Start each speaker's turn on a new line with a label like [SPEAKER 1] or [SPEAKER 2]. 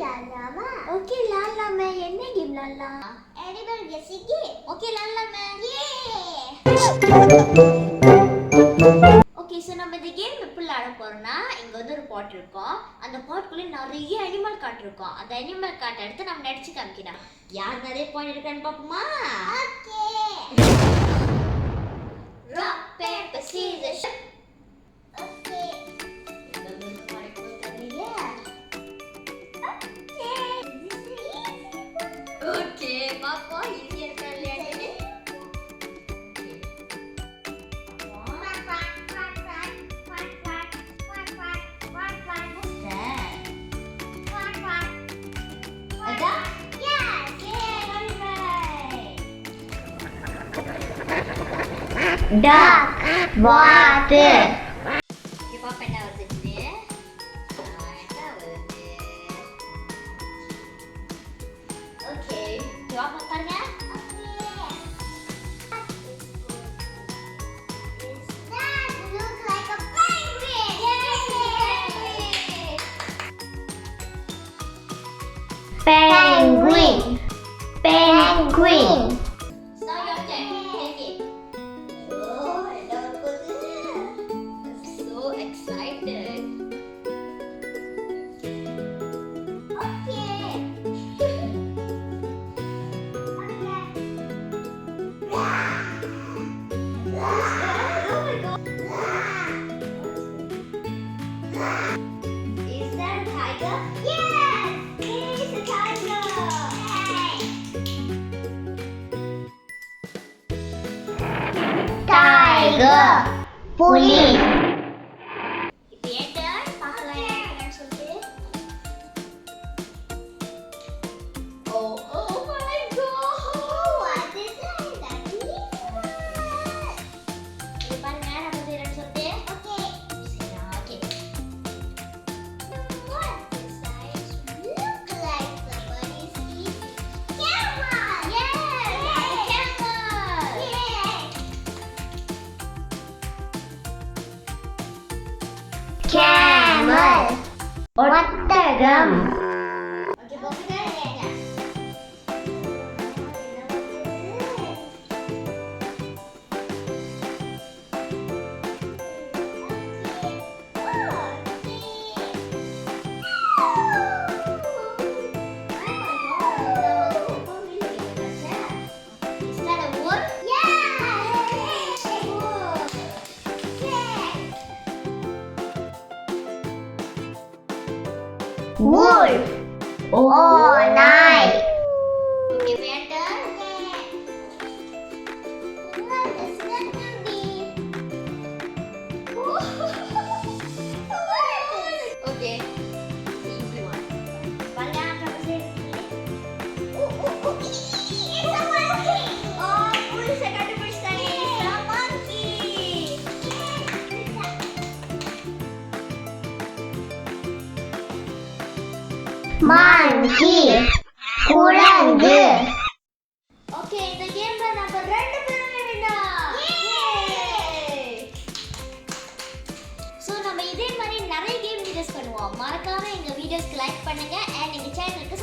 [SPEAKER 1] விளையாடலாமா?
[SPEAKER 2] ஓகே விளையாடலாமே. என்ன கேம் விளையாடலாம்?
[SPEAKER 1] Animal guessing game.
[SPEAKER 2] ஓகே விளையாடலாமே. ஓகே சோ நம்ம இந்த கேம் எப்படி விளையாட போறோம்னா, இங்க வந்து ஒரு பாட் இருக்கும். அந்த பாட்குள்ள நிறைய அனிமல் காட் இருக்கும். அந்த அனிமல் காட் எடுத்து நம்ம நடிச்சு காமிக்கணும். யார் நிறைய பாயிண்ட் எடுக்கறான்னு பாப்போமா?
[SPEAKER 1] Okay.
[SPEAKER 2] Rock paper scissor shot.
[SPEAKER 1] Okay.
[SPEAKER 2] Okay பாப்பா ஈஸியா இருக்கா இல்லையான்னு.
[SPEAKER 1] Duck, water.
[SPEAKER 2] Okay, பாப்பா என்ன வருது? என்ன வருது? ஓகே பாப்பா பாருங்க.
[SPEAKER 1] That looks like a penguin. Penguin.
[SPEAKER 2] Now your turn. Take it. Oh, என்ன வருது? So excited.
[SPEAKER 1] Okay.
[SPEAKER 2] Oh my god. Is that a tiger?
[SPEAKER 1] Yes, it is a tiger. Tiger. புலி.
[SPEAKER 2] இப்போ என் turn. பார்க்கலாம் என்னன்னு சொல்லிட்டு. Oh my god.
[SPEAKER 1] What is that?
[SPEAKER 2] இது பாருங்க நம்ம செய்யறேன்னு சொல்லிட்டு.
[SPEAKER 1] Okay.
[SPEAKER 2] செய்யலாம். Okay.
[SPEAKER 1] What does that look like? Somebody's eating camel.
[SPEAKER 2] Yes, camel.
[SPEAKER 1] Camel. ஒட்டகம்.
[SPEAKER 2] ஓகே பாப்பா Is that a wolf?
[SPEAKER 1] Wolf. Oh, nice.
[SPEAKER 2] Okay, my turn.
[SPEAKER 1] What is that to be?
[SPEAKER 2] Okay. Easy one. பாருங்க நம்ம செய்யறது.
[SPEAKER 1] It's a monkey.
[SPEAKER 2] Oh, புதுசா கண்டுபிடிச்சிட்டாங்க. It's a monkey.
[SPEAKER 1] Monkey. குரங்கு.
[SPEAKER 2] Okay, இந்த கேம்ல நம்ம ரெண்டு பேருமே வின்னர். சோ நம்ம இதே மாதிரி நிறைய கேம் வீடியோஸ் பண்ணுவோம். மறக்காம எங்க வீடியோஸ்க்கு லைக் பண்ணுங்க and எங்க சேனலுக்கு